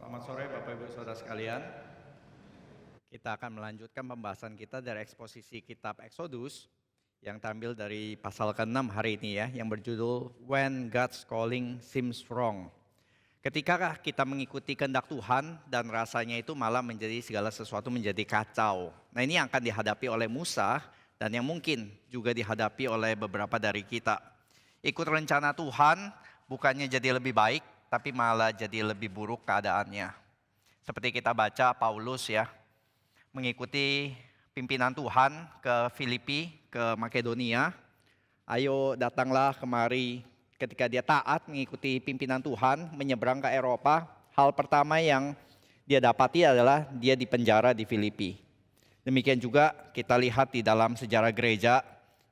Selamat sore Bapak Ibu Saudara sekalian. Kita akan melanjutkan pembahasan kita dari eksposisi kitab Exodus yang terambil dari pasal ke-6 hari ini ya, yang berjudul When God's Calling Seems Wrong. Ketika kita mengikuti kehendak Tuhan dan rasanya itu malah menjadi segala sesuatu menjadi kacau. Nah, ini yang akan dihadapi oleh Musa dan yang mungkin juga dihadapi oleh beberapa dari kita. Ikut rencana Tuhan bukannya jadi lebih baik, tapi malah jadi lebih buruk keadaannya. Seperti kita baca Paulus ya, mengikuti pimpinan Tuhan ke Filipi, ke Makedonia. Ayo datanglah kemari. Ketika dia taat mengikuti pimpinan Tuhan, menyeberang ke Eropa, hal pertama yang dia dapati adalah dia dipenjara di Filipi. Demikian juga kita lihat di dalam sejarah gereja,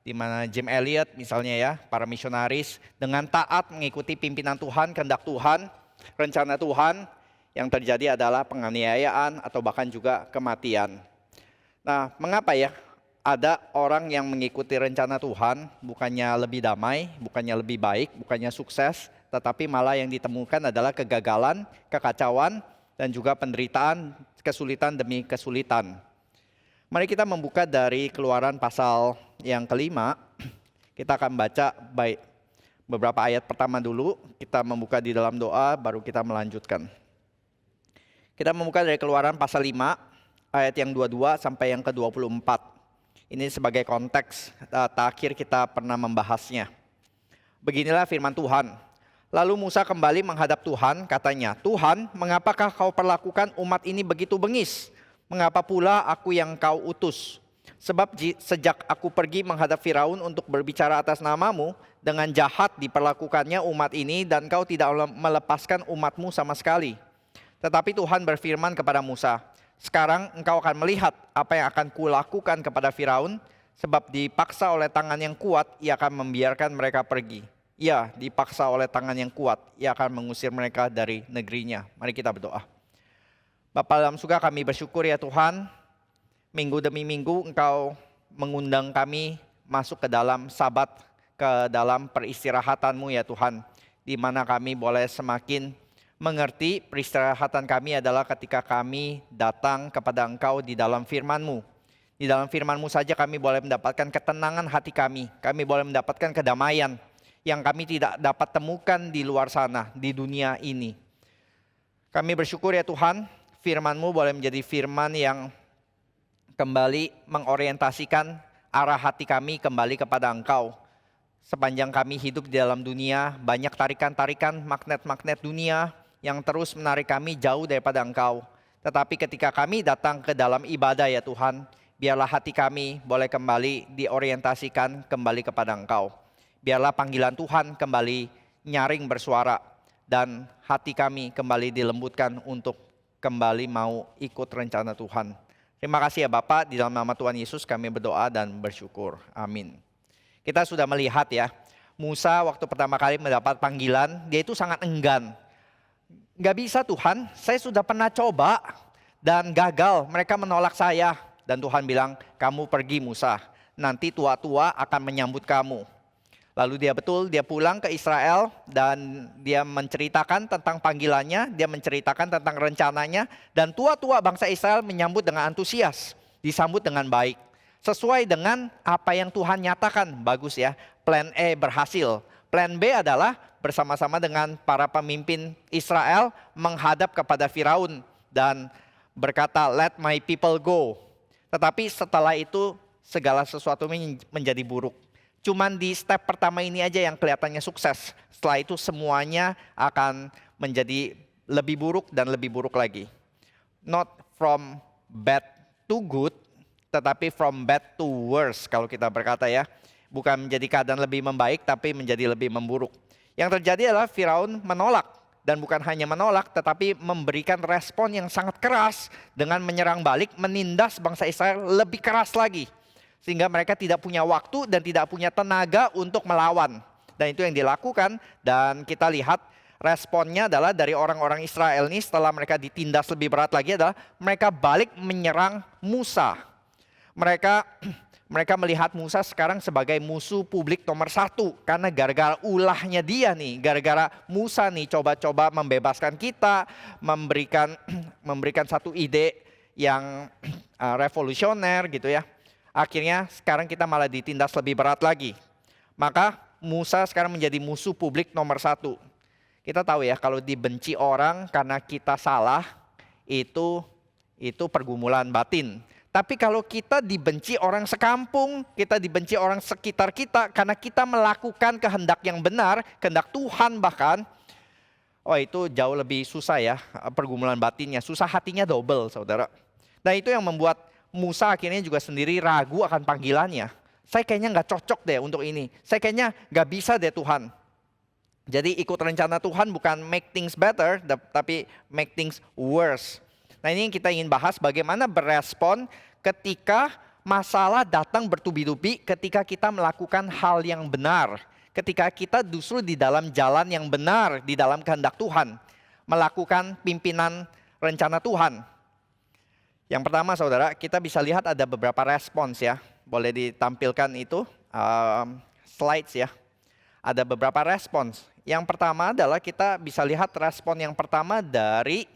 di mana Jim Elliot misalnya ya, para misionaris dengan taat mengikuti pimpinan Tuhan, kehendak Tuhan, rencana Tuhan, yang terjadi adalah penganiayaan atau bahkan juga kematian. Nah, mengapa ya ada orang yang mengikuti rencana Tuhan bukannya lebih damai, bukannya lebih baik, bukannya sukses, tetapi malah yang ditemukan adalah kegagalan, kekacauan, dan juga penderitaan, kesulitan demi kesulitan. Mari kita membuka dari Keluaran pasal yang kelima. Kita akan baca baik beberapa ayat pertama dulu. Kita membuka di dalam doa, baru kita melanjutkan. Kita membuka dari Keluaran pasal 5, ayat yang 22 sampai yang ke-24. Ini sebagai konteks terakhir kita pernah membahasnya. Beginilah firman Tuhan. Lalu Musa kembali menghadap Tuhan, katanya, Tuhan, mengapakah kau perlakukan umat ini begitu bengis? Mengapa pula aku yang kau utus? Sebab sejak aku pergi menghadap Firaun untuk berbicara atas namamu, dengan jahat diperlakukannya umat ini dan kau tidak melepaskan umatmu sama sekali. Tetapi Tuhan berfirman kepada Musa, sekarang engkau akan melihat apa yang akan kulakukan kepada Firaun, sebab dipaksa oleh tangan yang kuat, ia akan membiarkan mereka pergi. Ya, dipaksa oleh tangan yang kuat, ia akan mengusir mereka dari negerinya. Mari kita berdoa. Bapa dalam surga, kami bersyukur ya Tuhan, minggu demi minggu Engkau mengundang kami masuk ke dalam Sabat, ke dalam peristirahatan-Mu ya Tuhan, di mana kami boleh semakin mengerti peristirahatan kami adalah ketika kami datang kepada Engkau di dalam firman-Mu. Di dalam firman-Mu saja kami boleh mendapatkan ketenangan hati kami boleh mendapatkan kedamaian yang kami tidak dapat temukan di luar sana, di dunia ini. Kami bersyukur ya Tuhan, firman-Mu boleh menjadi firman yang kembali mengorientasikan arah hati kami kembali kepada Engkau. Sepanjang kami hidup di dalam dunia, banyak tarikan-tarikan, magnet-magnet dunia yang terus menarik kami jauh daripada Engkau. Tetapi ketika kami datang ke dalam ibadah ya Tuhan, biarlah hati kami boleh kembali diorientasikan kembali kepada Engkau. Biarlah panggilan Tuhan kembali nyaring bersuara dan hati kami kembali dilembutkan untuk kembali mau ikut rencana Tuhan. Terima kasih ya Bapak, di dalam nama Tuhan Yesus kami berdoa dan bersyukur. Amin. Kita sudah melihat ya, Musa waktu pertama kali mendapat panggilan, dia itu sangat enggan. Gak bisa Tuhan, saya sudah pernah coba dan gagal, mereka menolak saya. Dan Tuhan bilang, kamu pergi Musa, nanti tua-tua akan menyambut kamu. Lalu dia pulang ke Israel dan dia menceritakan tentang panggilannya, dia menceritakan tentang rencananya. Dan tua-tua bangsa Israel menyambut dengan antusias, disambut dengan baik. Sesuai dengan apa yang Tuhan nyatakan, bagus ya, plan A berhasil. Plan B adalah bersama-sama dengan para pemimpin Israel menghadap kepada Firaun dan berkata, let my people go. Tetapi setelah itu segala sesuatu menjadi buruk. Cuman di step pertama ini aja yang kelihatannya sukses. Setelah itu semuanya akan menjadi lebih buruk dan lebih buruk lagi. Not from bad to good, tetapi from bad to worse kalau kita berkata ya. Bukan menjadi keadaan lebih membaik, tapi menjadi lebih memburuk. Yang terjadi adalah Firaun menolak. Dan bukan hanya menolak, tetapi memberikan respon yang sangat keras dengan menyerang balik, menindas bangsa Israel lebih keras lagi. Sehingga mereka tidak punya waktu dan tidak punya tenaga untuk melawan. Dan itu yang dilakukan, dan kita lihat responnya adalah dari orang-orang Israel ini setelah mereka ditindas lebih berat lagi adalah mereka balik menyerang Musa. Mereka Mereka melihat Musa sekarang sebagai musuh publik nomor satu. Karena gara-gara ulahnya dia nih, gara-gara Musa nih coba-coba membebaskan kita, memberikan satu ide yang revolusioner gitu ya. Akhirnya sekarang kita malah ditindas lebih berat lagi. Maka Musa sekarang menjadi musuh publik nomor satu. Kita tahu ya, kalau dibenci orang karena kita salah, itu pergumulan batin. Tapi kalau kita dibenci orang sekampung, kita dibenci orang sekitar kita karena kita melakukan kehendak yang benar, kehendak Tuhan bahkan, oh itu jauh lebih susah ya pergumulan batinnya, susah hatinya double saudara. Dan itu yang membuat Musa akhirnya juga sendiri ragu akan panggilannya. Saya kayaknya nggak cocok deh untuk ini, saya kayaknya nggak bisa deh Tuhan. Jadi ikut rencana Tuhan bukan make things better, tapi make things worse. Nah ini yang kita ingin bahas, bagaimana berespon ketika masalah datang bertubi-tubi, ketika kita melakukan hal yang benar. Ketika kita justru di dalam jalan yang benar, di dalam kehendak Tuhan. Melakukan pimpinan rencana Tuhan. Yang pertama saudara, kita bisa lihat ada beberapa respons ya. Boleh ditampilkan itu, slides ya. Ada beberapa respons. Yang pertama adalah kita bisa lihat respon yang pertama dari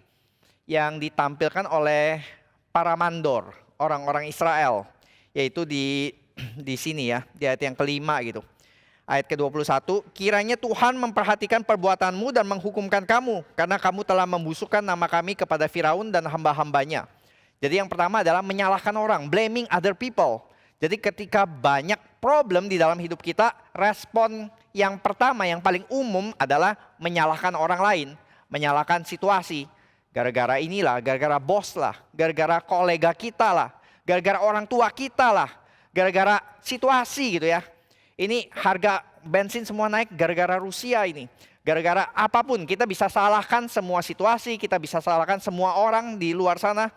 yang ditampilkan oleh para mandor, orang-orang Israel, yaitu di sini ya, di ayat yang kelima gitu. Ayat ke-21, kiranya Tuhan memperhatikan perbuatanmu dan menghukumkan kamu, karena kamu telah membusukkan nama kami kepada Firaun dan hamba-hambanya. Jadi yang pertama adalah menyalahkan orang, blaming other people. Jadi ketika banyak problem di dalam hidup kita, respon yang pertama, yang paling umum adalah menyalahkan orang lain, menyalahkan situasi. Gara-gara inilah, gara-gara bos lah, gara-gara kolega kita lah, gara-gara orang tua kita lah, gara-gara situasi gitu ya. Ini harga bensin semua naik gara-gara Rusia ini. Gara-gara apapun kita bisa salahkan semua situasi, kita bisa salahkan semua orang di luar sana.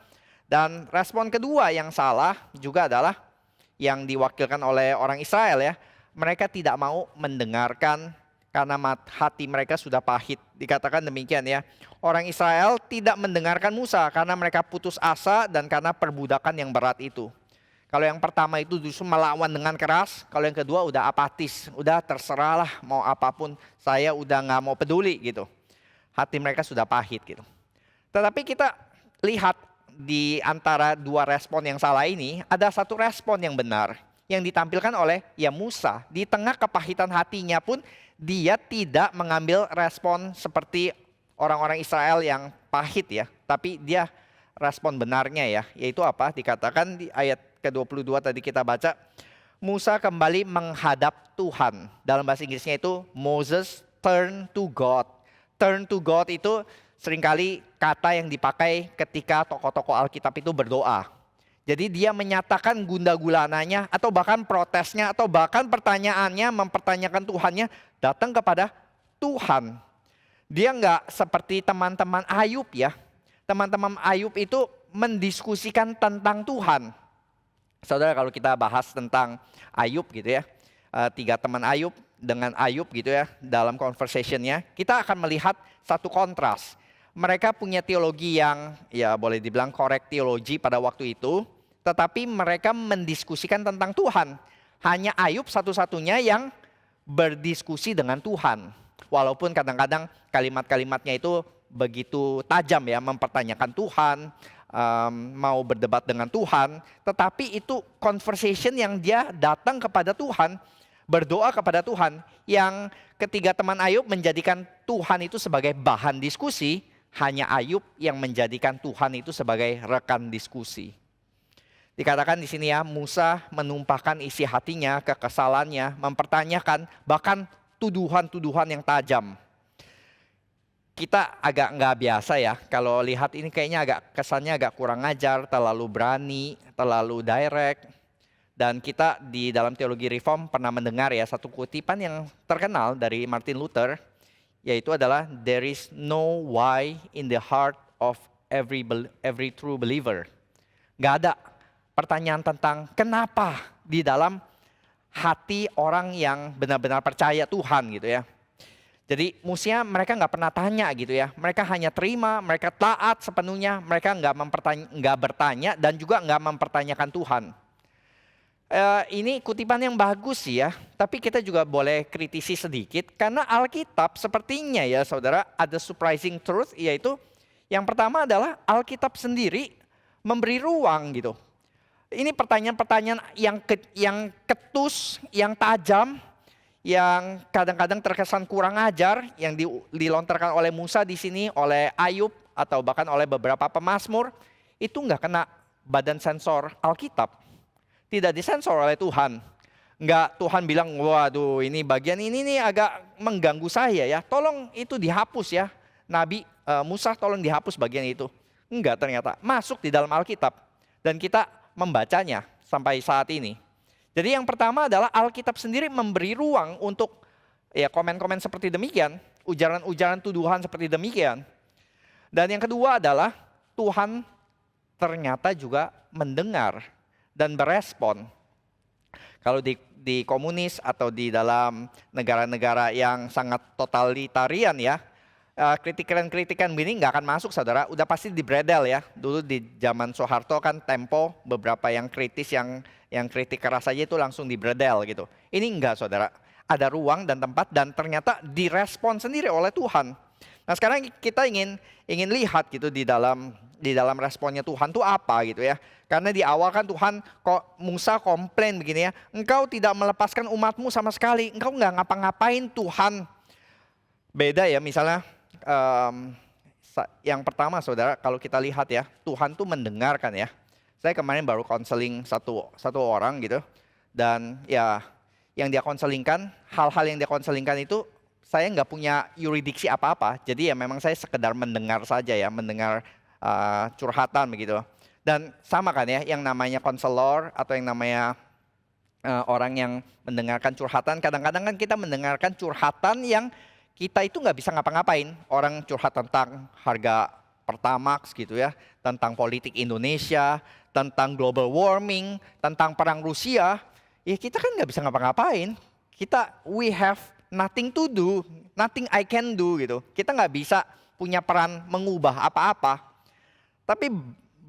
Dan respon kedua yang salah juga adalah yang diwakilkan oleh orang Israel ya. Mereka tidak mau mendengarkan karena hati mereka sudah pahit. Dikatakan demikian ya. Orang Israel tidak mendengarkan Musa karena mereka putus asa dan karena perbudakan yang berat itu. Kalau yang pertama itu justru melawan dengan keras. Kalau yang kedua udah apatis. Udah terserahlah mau apapun. Saya udah gak mau peduli gitu. Hati mereka sudah pahit gitu. Tetapi kita lihat di antara dua respon yang salah ini. Ada satu respon yang benar. Yang ditampilkan oleh ya Musa. Di tengah kepahitan hatinya pun dia tidak mengambil respon seperti orang-orang Israel yang pahit ya. Tapi dia respon benarnya ya. Yaitu apa? Dikatakan di ayat ke-22 tadi kita baca. Musa kembali menghadap Tuhan. Dalam bahasa Inggrisnya itu Moses turn to God. Turn to God itu seringkali kata yang dipakai ketika tokoh-tokoh Alkitab itu berdoa. Jadi dia menyatakan gundah gulananya atau bahkan protesnya atau bahkan pertanyaannya, mempertanyakan Tuhannya datang kepada Tuhan. Dia enggak seperti teman-teman Ayub ya. Teman-teman Ayub itu mendiskusikan tentang Tuhan. Saudara kalau kita bahas tentang Ayub gitu ya. 3 teman Ayub dengan Ayub gitu ya dalam conversationnya. Kita akan melihat satu kontras. Mereka punya teologi yang ya boleh dibilang korek teologi pada waktu itu. Tetapi mereka mendiskusikan tentang Tuhan. Hanya Ayub satu-satunya yang berdiskusi dengan Tuhan. Walaupun kadang-kadang kalimat-kalimatnya itu begitu tajam ya. Mempertanyakan Tuhan, mau berdebat dengan Tuhan. Tetapi itu conversation yang dia datang kepada Tuhan. Berdoa kepada Tuhan. Yang ketiga teman Ayub menjadikan Tuhan itu sebagai bahan diskusi. Hanya Ayub yang menjadikan Tuhan itu sebagai rekan diskusi. Dikatakan di sini ya, Musa menumpahkan isi hatinya, kekesalannya, mempertanyakan bahkan tuduhan-tuduhan yang tajam. Kita agak nggak biasa ya, kalau lihat ini kayaknya kesannya agak kurang ajar, terlalu berani, terlalu direct. Dan kita di dalam teologi reform pernah mendengar ya satu kutipan yang terkenal dari Martin Luther, yaitu adalah there is no why in the heart of every true believer. Nggak ada pertanyaan tentang kenapa di dalam hati orang yang benar-benar percaya Tuhan gitu ya. Jadi mestinya mereka nggak pernah tanya gitu ya. Mereka hanya terima, mereka taat sepenuhnya. Mereka nggak bertanya dan juga nggak mempertanyakan Tuhan. Ini kutipan yang bagus sih ya, tapi kita juga boleh kritisi sedikit karena Alkitab sepertinya ya saudara ada surprising truth, yaitu yang pertama adalah Alkitab sendiri memberi ruang gitu. Ini pertanyaan-pertanyaan yang ketus, yang tajam, yang kadang-kadang terkesan kurang ajar, yang dilontarkan oleh Musa di sini, oleh Ayub atau bahkan oleh beberapa pemazmur, itu nggak kena badan sensor Alkitab. Tidak disensor oleh Tuhan. Enggak, Tuhan bilang, waduh ini bagian ini nih agak mengganggu saya ya. Tolong itu dihapus ya. Nabi Musa tolong dihapus bagian itu. Enggak, ternyata masuk di dalam Alkitab. Dan kita membacanya sampai saat ini. Jadi yang pertama adalah Alkitab sendiri memberi ruang untuk ya komen-komen seperti demikian. Ujaran-ujaran tuduhan seperti demikian. Dan yang kedua adalah Tuhan ternyata juga mendengar dan berespon. Kalau di komunis atau di dalam negara-negara yang sangat totalitarian ya, kritikan-kritikan begini nggak akan masuk saudara, udah pasti dibredel ya. Dulu di zaman Soeharto kan Tempo beberapa yang kritis yang kritik keras aja itu langsung dibredel gitu. Ini enggak saudara, ada ruang dan tempat dan ternyata direspon sendiri oleh Tuhan. Nah sekarang kita ingin lihat gitu di dalam responnya Tuhan tuh apa gitu ya. Karena di awal kan Tuhan Musa komplain begini ya, engkau tidak melepaskan umatmu sama sekali, engkau nggak ngapa-ngapain Tuhan. Beda ya misalnya yang pertama saudara kalau kita lihat ya, Tuhan tuh mendengarkan ya. Saya kemarin baru konseling satu orang gitu, dan ya yang dia konselingkan, hal-hal yang dia konselingkan itu saya nggak punya yuridiksi apa-apa, jadi ya memang saya sekedar mendengar saja ya, mendengar curhatan begitu. Dan sama kan ya, yang namanya konselor atau yang namanya orang yang mendengarkan curhatan, kadang-kadang kan kita mendengarkan curhatan yang kita itu nggak bisa ngapa-ngapain. Orang curhat tentang harga Pertamax gitu ya, tentang politik Indonesia, tentang global warming, tentang perang Rusia, ya kita kan nggak bisa ngapa-ngapain. We have nothing to do, nothing I can do gitu. Kita nggak bisa punya peran mengubah apa-apa. Tapi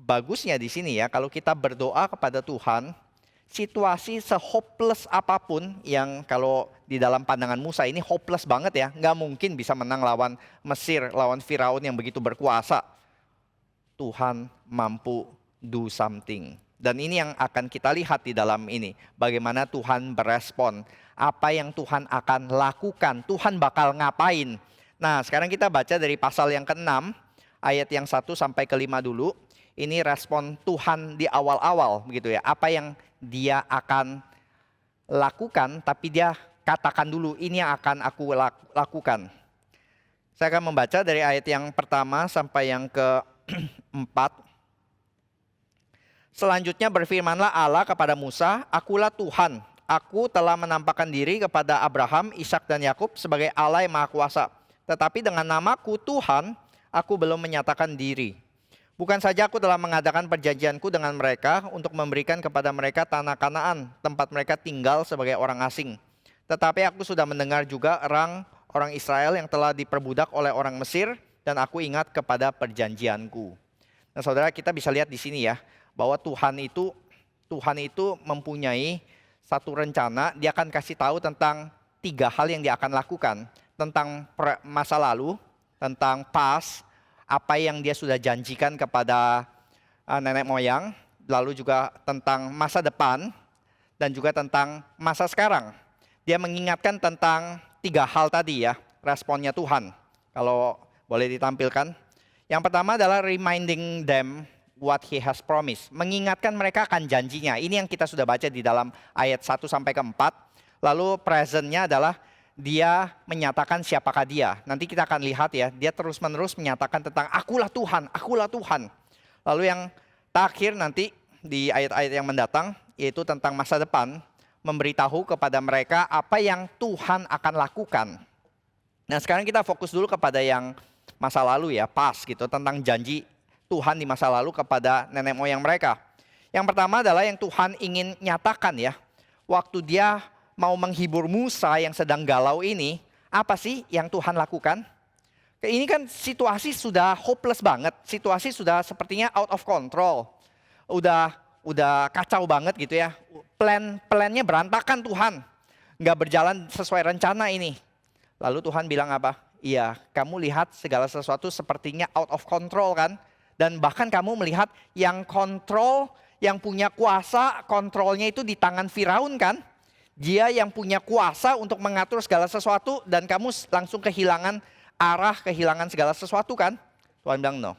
bagusnya di sini ya, kalau kita berdoa kepada Tuhan, situasi se-hopeless apapun yang kalau di dalam pandangan Musa ini hopeless banget ya, nggak mungkin bisa menang lawan Mesir, lawan Firaun yang begitu berkuasa. Tuhan mampu do something. Dan ini yang akan kita lihat di dalam ini, bagaimana Tuhan berespon, apa yang Tuhan akan lakukan, Tuhan bakal ngapain. Nah sekarang kita baca dari pasal yang ke-6, ayat yang 1 sampai ke-5 dulu. Ini respon Tuhan di awal-awal begitu ya. Apa yang dia akan lakukan, tapi dia katakan dulu ini yang akan aku lakukan. Saya akan membaca dari ayat yang pertama sampai yang ke-4. Selanjutnya berfirmanlah Allah kepada Musa, akulah Tuhan. Aku telah menampakkan diri kepada Abraham, Ishak dan Yakub sebagai Allah yang Maha Kuasa. Tetapi dengan namaku Tuhan, aku belum menyatakan diri. Bukan saja aku telah mengadakan perjanjianku dengan mereka untuk memberikan kepada mereka tanah Kanaan, tempat mereka tinggal sebagai orang asing. Tetapi aku sudah mendengar juga orang Israel yang telah diperbudak oleh orang Mesir, dan aku ingat kepada perjanjianku. Nah saudara, kita bisa lihat di sini ya, bahwa Tuhan itu mempunyai satu rencana. Dia akan kasih tahu tentang 3 hal yang dia akan lakukan. Tentang masa lalu, tentang past, apa yang dia sudah janjikan kepada nenek moyang, lalu juga tentang masa depan, dan juga tentang masa sekarang. Dia mengingatkan tentang 3 hal tadi ya, responnya Tuhan. Kalau boleh ditampilkan. Yang pertama adalah reminding them what he has promised. Mengingatkan mereka akan janjinya. Ini yang kita sudah baca di dalam ayat 1 sampai ke 4. Lalu presentnya adalah dia menyatakan siapakah dia. Nanti kita akan lihat ya, dia terus-menerus menyatakan tentang akulah Tuhan, akulah Tuhan. Lalu yang terakhir nanti di ayat-ayat yang mendatang, yaitu tentang masa depan, memberitahu kepada mereka apa yang Tuhan akan lakukan. Nah sekarang kita fokus dulu kepada yang masa lalu ya, pas gitu, tentang janji Tuhan di masa lalu kepada nenek moyang mereka. Yang pertama adalah yang Tuhan ingin nyatakan ya, waktu dia mau menghibur Musa yang sedang galau ini, apa sih yang Tuhan lakukan? Ini kan situasi sudah hopeless banget, situasi sudah sepertinya out of control. Udah udah kacau banget gitu ya. Plannya berantakan Tuhan. Nggak berjalan sesuai rencana ini. Lalu Tuhan bilang apa? Iya, kamu lihat segala sesuatu sepertinya out of control kan? Dan bahkan kamu melihat yang kontrol, yang punya kuasa, kontrolnya itu di tangan Firaun kan? Dia yang punya kuasa untuk mengatur segala sesuatu dan kamu langsung kehilangan arah, kehilangan segala sesuatu kan? Tuhan bilang no.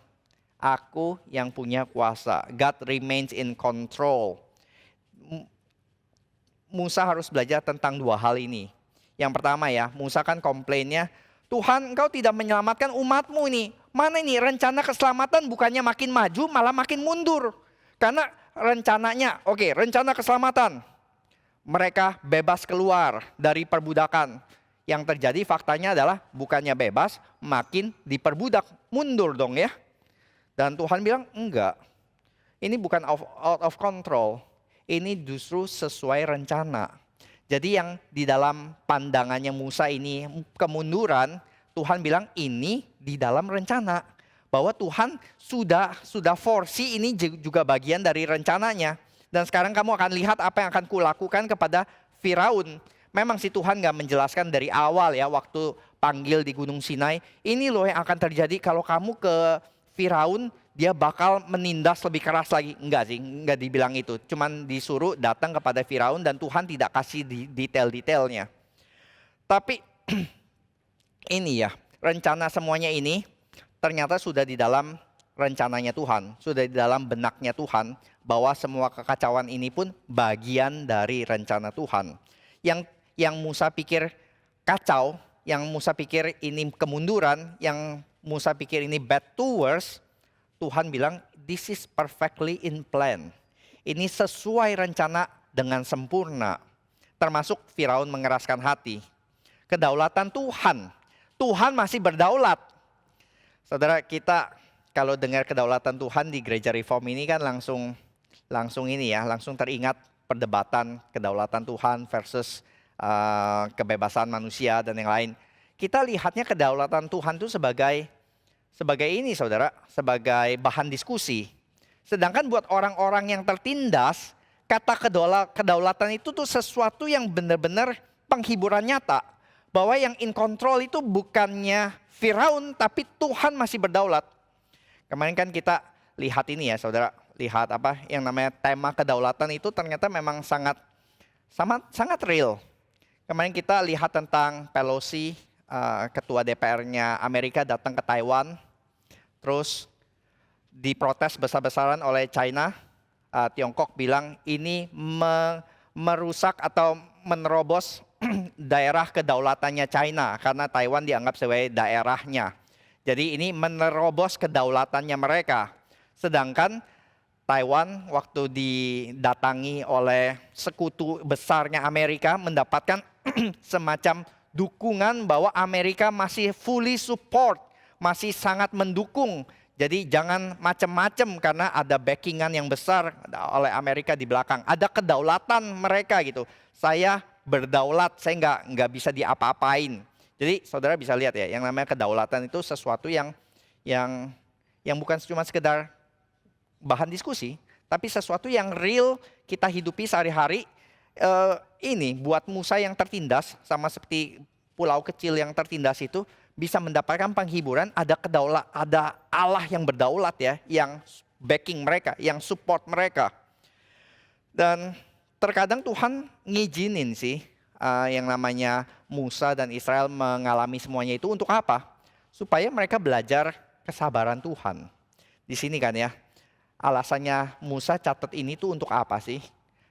Aku yang punya kuasa. God remains in control. Musa harus belajar tentang dua hal ini. Yang pertama ya, Musa kan komplainnya, Tuhan engkau tidak menyelamatkan umatmu ini. Mana ini rencana keselamatan bukannya makin maju malah makin mundur. Karena rencananya, rencana keselamatan. Mereka bebas keluar dari perbudakan. Yang terjadi faktanya adalah bukannya bebas, makin diperbudak. Mundur dong ya. Dan Tuhan bilang enggak. Ini bukan out of control. Ini justru sesuai rencana. Jadi yang di dalam pandangannya Musa ini kemunduran, Tuhan bilang ini di dalam rencana. Bahwa Tuhan sudah foresee ini juga bagian dari rencananya. Dan sekarang kamu akan lihat apa yang akan kulakukan kepada Firaun. Memang si Tuhan gak menjelaskan dari awal ya waktu panggil di Gunung Sinai. Ini loh yang akan terjadi kalau kamu ke Firaun, dia bakal menindas lebih keras lagi. Enggak sih, enggak dibilang itu. Cuman disuruh datang kepada Firaun dan Tuhan tidak kasih detail-detailnya. Tapi ini ya, rencana semuanya ini ternyata sudah di dalam rencananya Tuhan. Sudah di dalam benaknya Tuhan. Bahwa semua kekacauan ini pun bagian dari rencana Tuhan. Yang Musa pikir kacau, yang Musa pikir ini kemunduran, yang Musa pikir ini bad to worse, Tuhan bilang this is perfectly in plan. Ini sesuai rencana dengan sempurna. Termasuk Firaun mengeraskan hati. Kedaulatan Tuhan. Tuhan masih berdaulat. Saudara, kita kalau dengar kedaulatan Tuhan di gereja Reform ini kan langsung teringat perdebatan kedaulatan Tuhan versus kebebasan manusia dan yang lain. Kita lihatnya kedaulatan Tuhan itu sebagai ini saudara, sebagai bahan diskusi. Sedangkan buat orang-orang yang tertindas, kata kedaulatan itu tuh sesuatu yang benar-benar penghiburan nyata. Bahwa yang in control itu bukannya Firaun, tapi Tuhan masih berdaulat. Kemarin kan kita lihat ini ya saudara, lihat apa yang namanya tema kedaulatan itu ternyata memang sangat real. Kemarin kita lihat tentang Pelosi, ketua DPR-nya Amerika datang ke Taiwan, terus diprotes besar-besaran oleh China. Tiongkok bilang ini merusak atau menerobos daerah kedaulatannya China karena Taiwan dianggap sebagai daerahnya. Jadi ini menerobos kedaulatannya mereka. Sedangkan Taiwan waktu didatangi oleh sekutu besarnya Amerika mendapatkan semacam dukungan bahwa Amerika masih fully support, masih sangat mendukung. Jadi jangan macam-macam karena ada backingan yang besar oleh Amerika di belakang. Ada kedaulatan mereka gitu. Saya berdaulat, saya nggak bisa diapa-apain. Jadi saudara bisa lihat ya, yang namanya kedaulatan itu sesuatu yang bukan cuma sekedar bahan diskusi, tapi sesuatu yang real kita hidupi sehari-hari. Ini buat Musa yang tertindas, sama seperti pulau kecil yang tertindas itu, bisa mendapatkan penghiburan, ada Allah yang berdaulat ya, yang backing mereka, yang support mereka. Dan terkadang Tuhan ngizinin sih yang namanya Musa dan Israel mengalami semuanya itu untuk apa? Supaya mereka belajar kesabaran Tuhan. Di sini kan ya, alasannya Musa catat ini tuh untuk apa sih?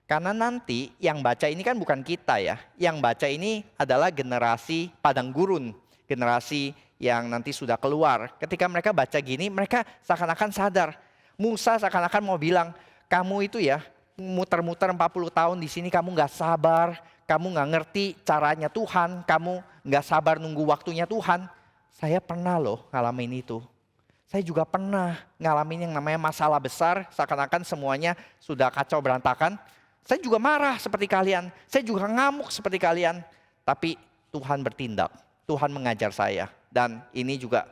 Karena nanti yang baca ini kan bukan kita ya. Yang baca ini adalah generasi padang gurun. Generasi yang nanti sudah keluar. Ketika mereka baca gini, mereka seakan-akan sadar. Musa seakan-akan mau bilang, kamu itu ya muter-muter 40 tahun di sini, kamu gak sabar. Kamu gak ngerti caranya Tuhan. Kamu gak sabar nunggu waktunya Tuhan. Saya pernah loh ngalamin itu. Saya juga pernah ngalamin yang namanya masalah besar, seakan-akan semuanya sudah kacau berantakan. Saya juga marah seperti kalian, saya juga ngamuk seperti kalian. Tapi Tuhan bertindak, Tuhan mengajar saya. Dan ini juga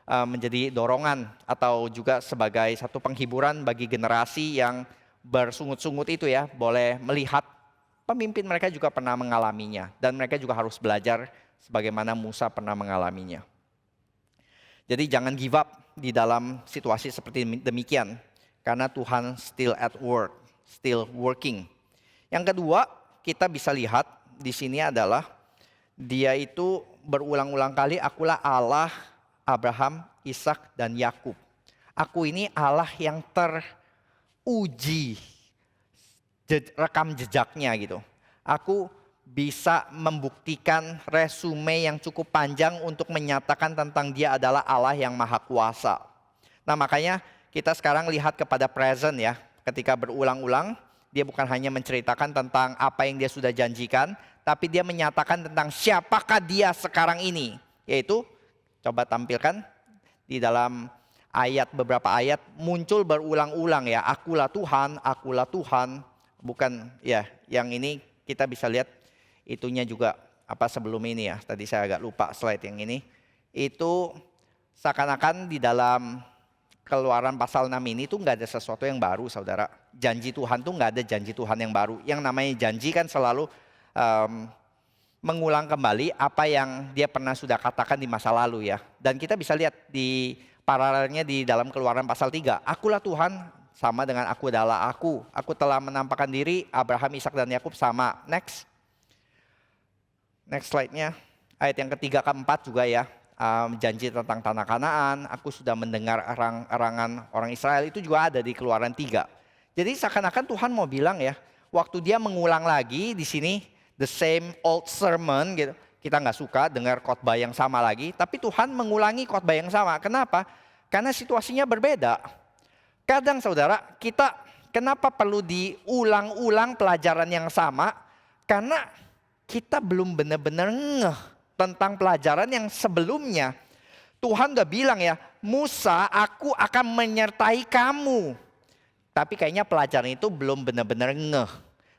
menjadi dorongan atau juga sebagai satu penghiburan bagi generasi yang bersungut-sungut itu ya, boleh melihat pemimpin mereka juga pernah mengalaminya. Dan mereka juga harus belajar sebagaimana Musa pernah mengalaminya. Jadi jangan give up di dalam situasi seperti demikian. Karena Tuhan still at work, still working. Yang kedua, kita bisa lihat di sini adalah dia itu berulang-ulang kali, akulah Allah Abraham, Ishak dan Yakub. Aku ini Allah yang teruji rekam jejaknya gitu. Aku bisa membuktikan resume yang cukup panjang untuk menyatakan tentang dia adalah Allah yang maha kuasa. Nah makanya kita sekarang lihat kepada present ya. Ketika berulang-ulang, dia bukan hanya menceritakan tentang apa yang dia sudah janjikan, tapi dia menyatakan tentang siapakah dia sekarang ini. Yaitu, coba tampilkan di dalam beberapa ayat muncul berulang-ulang ya. Akulah Tuhan, akulah Tuhan. Bukan ya, yang ini kita bisa lihat itunya juga apa sebelum ini ya. Tadi saya agak lupa slide yang ini. Itu seakan-akan di dalam Keluaran pasal 6 ini tuh nggak ada sesuatu yang baru saudara. Janji Tuhan tuh nggak ada janji Tuhan yang baru. Yang namanya janji kan selalu mengulang kembali apa yang dia pernah sudah katakan di masa lalu ya. Dan kita bisa lihat di paralelnya di dalam Keluaran pasal 3. Akulah Tuhan. Sama dengan aku adalah aku. Aku telah menampakkan diri, Abraham, Ishak dan Yakub sama. Next. Next slide-nya. Ayat yang ketiga keempat juga ya. Janji tentang tanah Kanaan. Aku sudah mendengar erangan orang Israel. Itu juga ada di Keluaran 3. Jadi seakan-akan Tuhan mau bilang ya. Waktu dia mengulang lagi di sini. The same old sermon gitu. Kita nggak suka dengar khotbah yang sama lagi. Tapi Tuhan mengulangi khotbah yang sama. Kenapa? Karena situasinya berbeda. Kadang saudara, kita kenapa perlu diulang-ulang pelajaran yang sama? Karena kita belum benar-benar ngeh tentang pelajaran yang sebelumnya. Tuhan udah bilang ya, Musa, aku akan menyertai kamu. Tapi kayaknya pelajaran itu belum benar-benar ngeh.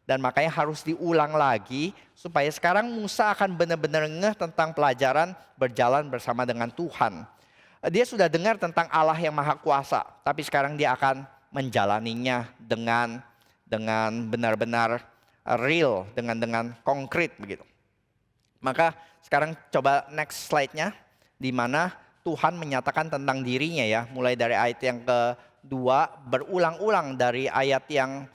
Dan makanya harus diulang lagi supaya sekarang Musa akan benar-benar ngeh tentang pelajaran berjalan bersama dengan Tuhan. Dia sudah dengar tentang Allah yang maha kuasa, tapi sekarang dia akan menjalaninya dengan benar-benar real, dengan konkret begitu. Maka sekarang coba next slide-nya, di mana Tuhan menyatakan tentang dirinya ya, mulai dari ayat yang kedua, berulang-ulang dari ayat yang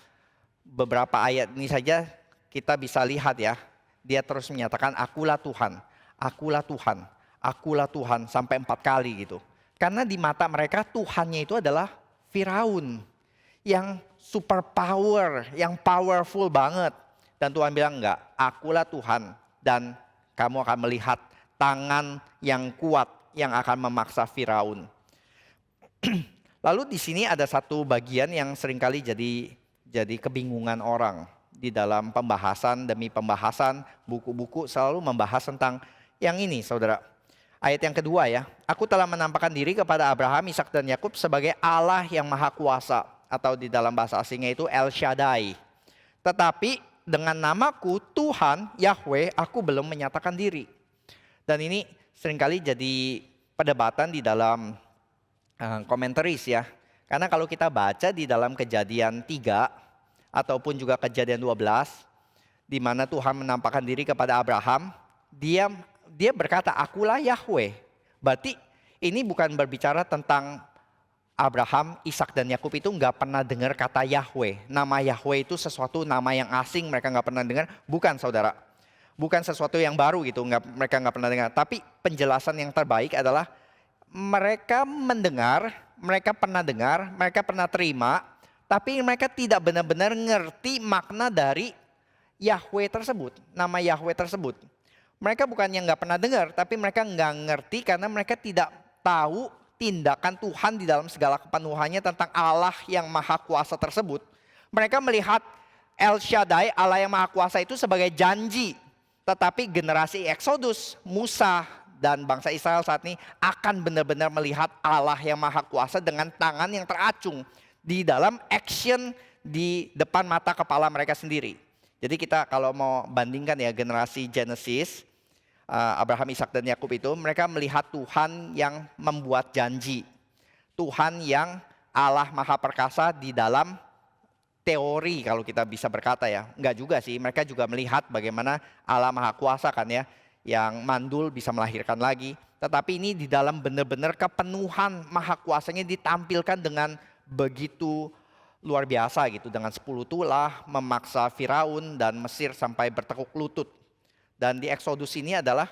beberapa ayat ini saja kita bisa lihat ya, dia terus menyatakan akulah Tuhan, akulah Tuhan. Akulah Tuhan sampai 4 kali gitu. Karena di mata mereka Tuhannya itu adalah Firaun. Yang super power, yang powerful banget. Dan Tuhan bilang enggak, akulah Tuhan. Dan kamu akan melihat tangan yang kuat yang akan memaksa Firaun. Lalu di sini ada satu bagian yang seringkali jadi kebingungan orang. Di dalam pembahasan demi pembahasan, buku-buku selalu membahas tentang yang ini saudara. Ayat yang kedua ya, aku telah menampakkan diri kepada Abraham, Ishak dan Yakub sebagai Allah yang maha kuasa. Atau di dalam bahasa asingnya itu El Shaddai. Tetapi dengan namaku Tuhan, Yahweh, aku belum menyatakan diri. Dan ini seringkali jadi perdebatan di dalam komentaris ya. Karena kalau kita baca di dalam Kejadian 3 ataupun juga Kejadian 12, di mana Tuhan menampakkan diri kepada Abraham, dia berkata, akulah Yahweh. Berarti ini bukan berbicara tentang Abraham, Ishak dan Yakub itu nggak pernah dengar kata Yahweh. Nama Yahweh itu sesuatu nama yang asing, mereka nggak pernah dengar. Bukan saudara, bukan sesuatu yang baru gitu, mereka nggak pernah dengar. Tapi penjelasan yang terbaik adalah mereka mendengar, mereka pernah dengar, mereka pernah terima, tapi mereka tidak benar-benar ngerti makna dari Yahweh tersebut, nama Yahweh tersebut. Mereka bukannya nggak pernah dengar, tapi mereka nggak ngerti karena mereka tidak tahu tindakan Tuhan di dalam segala kepenuhannya tentang Allah yang maha kuasa tersebut. Mereka melihat El Shaddai, Allah yang maha kuasa itu sebagai janji. Tetapi generasi Exodus, Musa dan bangsa Israel saat ini akan benar-benar melihat Allah yang maha kuasa dengan tangan yang teracung di dalam action di depan mata kepala mereka sendiri. Jadi kita kalau mau bandingkan ya generasi Genesis, Abraham, Ishak dan Yakub itu mereka melihat Tuhan yang membuat janji. Tuhan yang Allah maha perkasa di dalam teori kalau kita bisa berkata ya. Enggak juga sih, mereka juga melihat bagaimana Allah Maha Kuasa kan ya, yang mandul bisa melahirkan lagi. Tetapi ini di dalam benar-benar kepenuhan Maha Kuasanya ditampilkan dengan begitu luar biasa gitu. Dengan 10 tulah memaksa Firaun dan Mesir sampai bertekuk lutut. Dan di Exodus ini adalah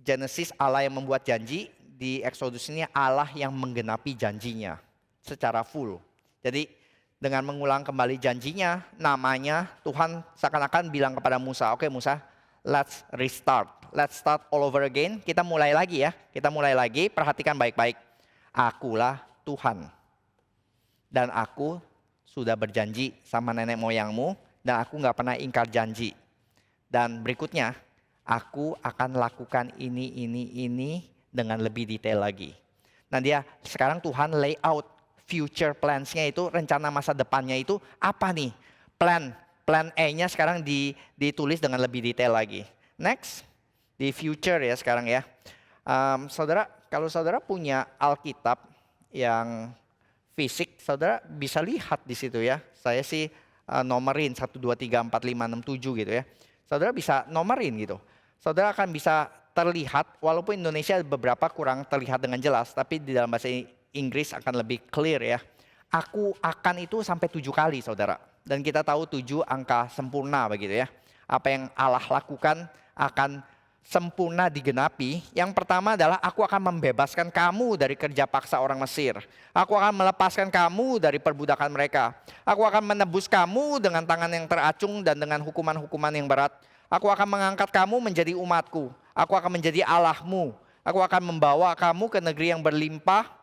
Genesis Allah yang membuat janji, di Exodus ini Allah yang menggenapi janjinya secara full. Jadi dengan mengulang kembali janjinya, namanya Tuhan seakan-akan bilang kepada Musa, oke Musa, let's restart. Let's start all over again. Kita mulai lagi ya. Kita mulai lagi, perhatikan baik-baik. Akulah Tuhan. Dan aku sudah berjanji sama nenek moyangmu, dan aku gak pernah ingkar janji. Dan berikutnya, aku akan lakukan ini dengan lebih detail lagi. Nah dia sekarang Tuhan layout future plans-nya itu, rencana masa depannya itu apa nih? Plan A-nya sekarang ditulis dengan lebih detail lagi. Next, di future ya sekarang ya. Saudara, kalau saudara punya Alkitab yang fisik, saudara bisa lihat di situ ya. Saya sih nomerin 1, 2, 3, 4, 5, 6, 7 gitu ya. Saudara bisa nomerin gitu. Saudara akan bisa terlihat, walaupun Indonesia beberapa kurang terlihat dengan jelas, tapi di dalam bahasa Inggris akan lebih clear ya. Aku akan itu sampai 7 kali saudara. Dan kita tahu 7 angka sempurna begitu ya. Apa yang Allah lakukan akan sempurna digenapi. Yang pertama adalah aku akan membebaskan kamu dari kerja paksa orang Mesir. Aku akan melepaskan kamu dari perbudakan mereka. Aku akan menebus kamu dengan tangan yang teracung dan dengan hukuman-hukuman yang berat. Aku akan mengangkat kamu menjadi umatku. Aku akan menjadi Allahmu. Aku akan membawa kamu ke negeri yang berlimpah.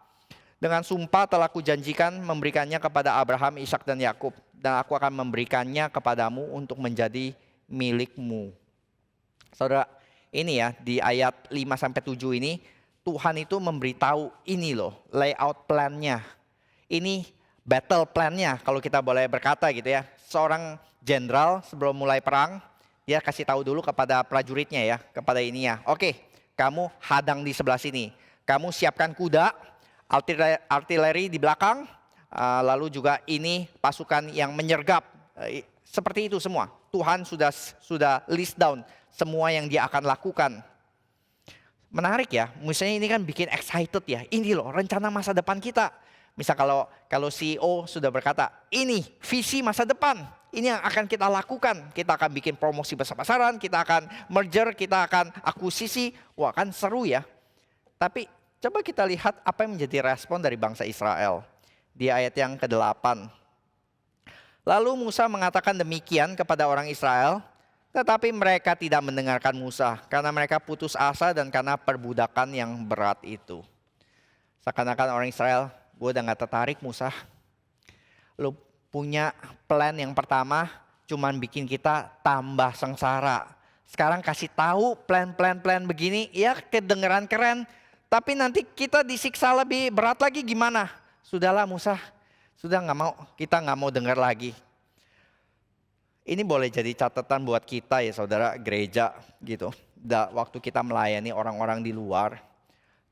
Dengan sumpah telah kujanjikan memberikannya kepada Abraham, Ishak dan Yakub. Dan aku akan memberikannya kepadamu untuk menjadi milikmu. Saudara, ini ya di ayat 5-7 ini Tuhan itu memberitahu ini loh layout plan-nya. Ini battle plan-nya kalau kita boleh berkata gitu ya. Seorang jenderal sebelum mulai perang dia kasih tahu dulu kepada prajuritnya ya, kepada ini ya. Oke, kamu hadang di sebelah sini. Kamu siapkan kuda, artileri di belakang, lalu juga ini pasukan yang menyergap. Seperti itu semua. Tuhan sudah list down semua yang dia akan lakukan. Menarik ya, misalnya ini kan bikin excited ya. Ini loh rencana masa depan kita. Misal kalau CEO sudah berkata, ini visi masa depan. Ini yang akan kita lakukan. Kita akan bikin promosi besar-besaran, kita akan merger, kita akan akuisisi. Wah kan seru ya. Tapi coba kita lihat apa yang menjadi respon dari bangsa Israel. Di ayat yang ke-8. Lalu Musa mengatakan demikian kepada orang Israel. Tetapi mereka tidak mendengarkan Musa karena mereka putus asa dan karena perbudakan yang berat itu. Seakan-akan orang Israel, gue udah gak tertarik Musa. Lu punya plan yang pertama cuman bikin kita tambah sengsara. Sekarang kasih tahu plan begini, ya kedengeran keren. Tapi nanti kita disiksa lebih berat lagi gimana? Sudahlah Musa, sudah gak mau, kita gak mau dengar lagi. Ini boleh jadi catatan buat kita ya saudara gereja gitu. Waktu kita melayani orang-orang di luar,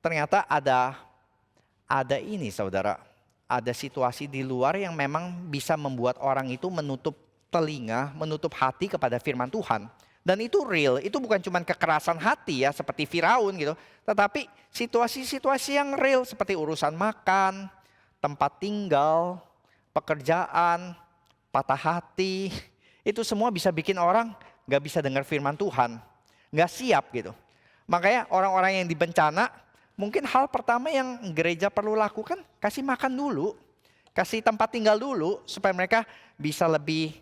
ternyata ada ini saudara. Ada situasi di luar yang memang bisa membuat orang itu menutup telinga, menutup hati kepada firman Tuhan. Dan itu real, itu bukan cuma kekerasan hati ya seperti Firaun gitu. Tetapi situasi-situasi yang real seperti urusan makan, tempat tinggal, pekerjaan, patah hati. Itu semua bisa bikin orang gak bisa dengar firman Tuhan. Gak siap gitu. Makanya orang-orang yang di bencana, mungkin hal pertama yang gereja perlu lakukan, kasih makan dulu. Kasih tempat tinggal dulu, supaya mereka bisa lebih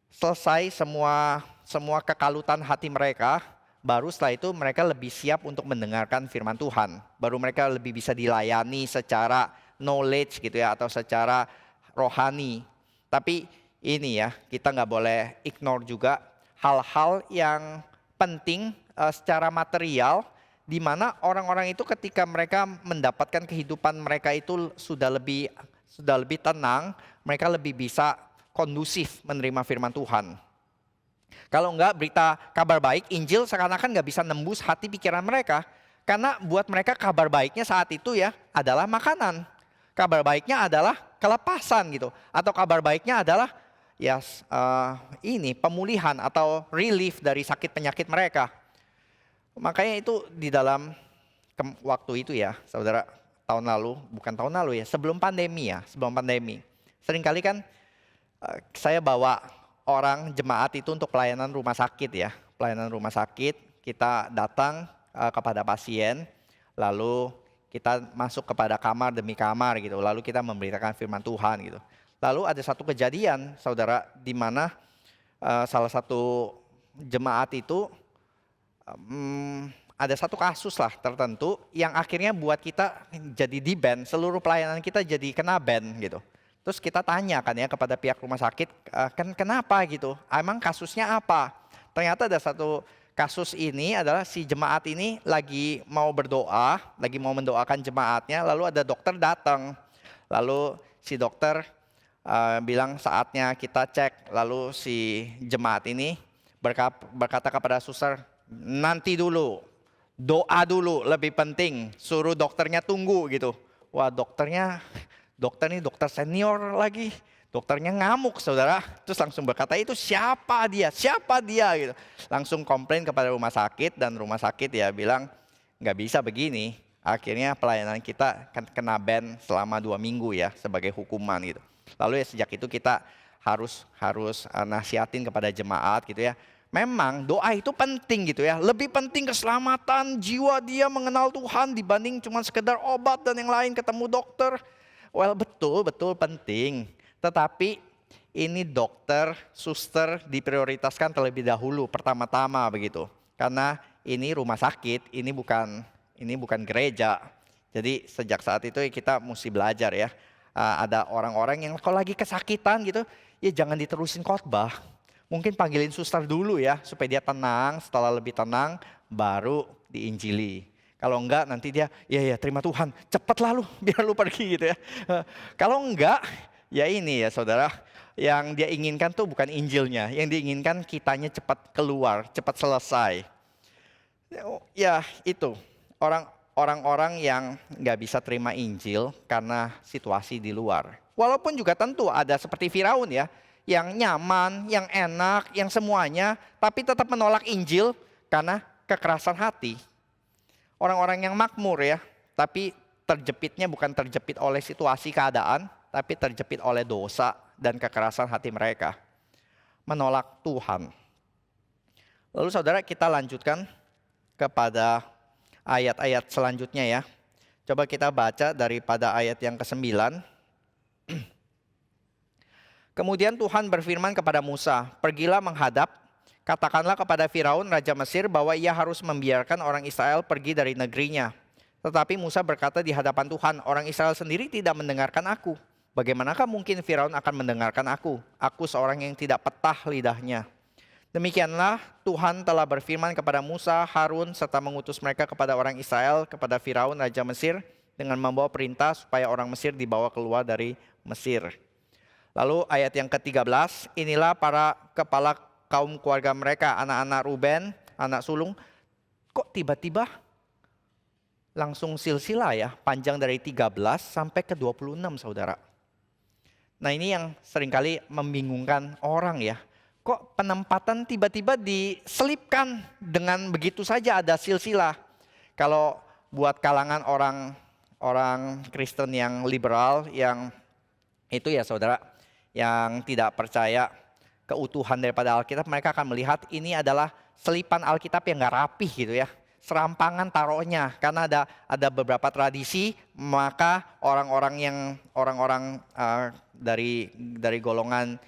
selesai semua kekalutan hati mereka. Baru setelah itu mereka lebih siap untuk mendengarkan firman Tuhan. Baru mereka lebih bisa dilayani secara knowledge gitu ya, atau secara rohani. Tapi ini ya, kita nggak boleh ignore juga hal-hal yang penting secara material, di mana orang-orang itu ketika mereka mendapatkan kehidupan mereka itu sudah lebih tenang, mereka lebih bisa kondusif menerima firman Tuhan. Kalau enggak berita kabar baik, Injil seakan-akan nggak bisa nembus hati pikiran mereka, karena buat mereka kabar baiknya saat itu ya adalah makanan. Kabar baiknya adalah kelepasan gitu. Atau kabar baiknya adalah ya ini pemulihan atau relief dari sakit penyakit mereka. Makanya itu di dalam waktu itu ya, saudara, tahun lalu, bukan tahun lalu ya, sebelum pandemi ya, sebelum pandemi. Seringkali kan saya bawa orang jemaat itu untuk pelayanan rumah sakit ya. Pelayanan rumah sakit, kita datang kepada pasien, lalu kita masuk kepada kamar demi kamar gitu. Lalu kita memberitakan firman Tuhan gitu. Lalu ada satu kejadian, saudara, di mana salah satu jemaat itu ada satu kasus lah tertentu yang akhirnya buat kita jadi di-ban, seluruh pelayanan kita jadi kena ban gitu. Terus kita tanya kan ya kepada pihak rumah sakit, kan kenapa gitu, emang kasusnya apa? Ternyata ada satu kasus ini adalah si jemaat ini lagi mau berdoa, lagi mau mendoakan jemaatnya, lalu ada dokter datang. Lalu si dokter bilang saatnya kita cek, lalu si jemaat ini berkata kepada suster, nanti dulu, doa dulu lebih penting, suruh dokternya tunggu gitu. Wah dokter ini dokter senior lagi, dokternya ngamuk saudara, terus langsung berkata itu siapa dia gitu. Langsung komplain kepada rumah sakit dan rumah sakit ya bilang nggak bisa begini, akhirnya pelayanan kita kena ban selama 2 minggu ya sebagai hukuman gitu. Lalu ya sejak itu kita harus nasihatin kepada jemaat gitu ya. Memang doa itu penting gitu ya. Lebih penting keselamatan jiwa dia mengenal Tuhan dibanding cuma sekedar obat dan yang lain ketemu dokter. Well betul penting. Tetapi ini dokter, suster diprioritaskan terlebih dahulu pertama-tama begitu. Karena ini rumah sakit, ini bukan gereja. Jadi sejak saat itu kita mesti belajar ya. Ada orang-orang yang kalau lagi kesakitan gitu, ya jangan diterusin khotbah. Mungkin panggilin suster dulu ya, supaya dia tenang, setelah lebih tenang, baru diinjili. Kalau enggak nanti dia, ya terima Tuhan, cepat lalu biar lu pergi gitu ya. Kalau enggak, ya ini ya saudara, yang dia inginkan tuh bukan Injilnya, yang diinginkan kitanya cepat keluar, cepat selesai. Ya itu, orang-orang yang nggak bisa terima Injil karena situasi di luar. Walaupun juga tentu ada seperti Firaun ya, yang nyaman, yang enak, yang semuanya, tapi tetap menolak Injil karena kekerasan hati. Orang-orang yang makmur ya, tapi terjepitnya bukan terjepit oleh situasi keadaan, tapi terjepit oleh dosa dan kekerasan hati mereka. Menolak Tuhan. Lalu saudara kita lanjutkan kepada ayat-ayat selanjutnya ya. Coba kita baca daripada ayat yang ke-9. Kemudian Tuhan berfirman kepada Musa, pergilah menghadap, katakanlah kepada Firaun Raja Mesir bahwa ia harus membiarkan orang Israel pergi dari negerinya. Tetapi Musa berkata di hadapan Tuhan, orang Israel sendiri tidak mendengarkan aku. Bagaimanakah mungkin Firaun akan mendengarkan aku? Aku seorang yang tidak petah lidahnya. Demikianlah Tuhan telah berfirman kepada Musa, Harun, serta mengutus mereka kepada orang Israel, kepada Firaun Raja Mesir, dengan membawa perintah supaya orang Mesir dibawa keluar dari Mesir. Lalu ayat yang ke-13, inilah para kepala kaum keluarga mereka, anak-anak Ruben, anak sulung. Kok tiba-tiba langsung silsilah ya, panjang dari 13 sampai ke 26 saudara. Nah ini yang seringkali membingungkan orang ya. Kok penempatan tiba-tiba diselipkan dengan begitu saja ada silsilah. Kalau buat kalangan orang Kristen yang liberal, yang itu ya saudara, yang tidak percaya keutuhan daripada Alkitab, mereka akan melihat ini adalah selipan Alkitab yang gak rapih gitu ya. Serampangan taruhnya, karena ada beberapa tradisi, maka orang-orang dari golongan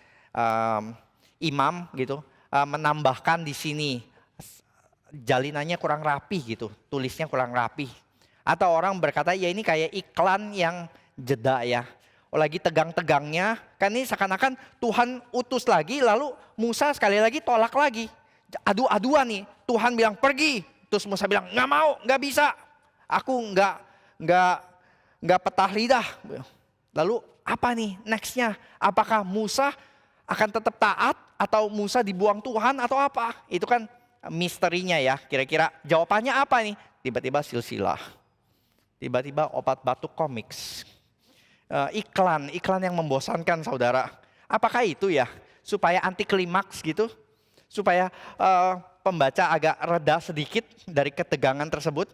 imam gitu menambahkan di sini jalinannya kurang rapih gitu, tulisnya kurang rapih. Atau orang berkata ya ini kayak iklan yang jeda ya. Lagi tegang-tegangnya, kan ini seakan-akan Tuhan utus lagi, lalu Musa sekali lagi tolak lagi. Adu-aduan nih, Tuhan bilang pergi, terus Musa bilang nggak mau, nggak bisa, aku nggak petah lidah. Lalu apa nih nextnya? Apakah Musa akan tetap taat atau Musa dibuang Tuhan atau apa? Itu kan misterinya ya, kira-kira jawabannya apa nih? Tiba-tiba silsilah, tiba-tiba obat batuk komiks. iklan yang membosankan saudara. Apakah itu ya? Supaya anti klimaks gitu? Supaya pembaca agak reda sedikit dari ketegangan tersebut?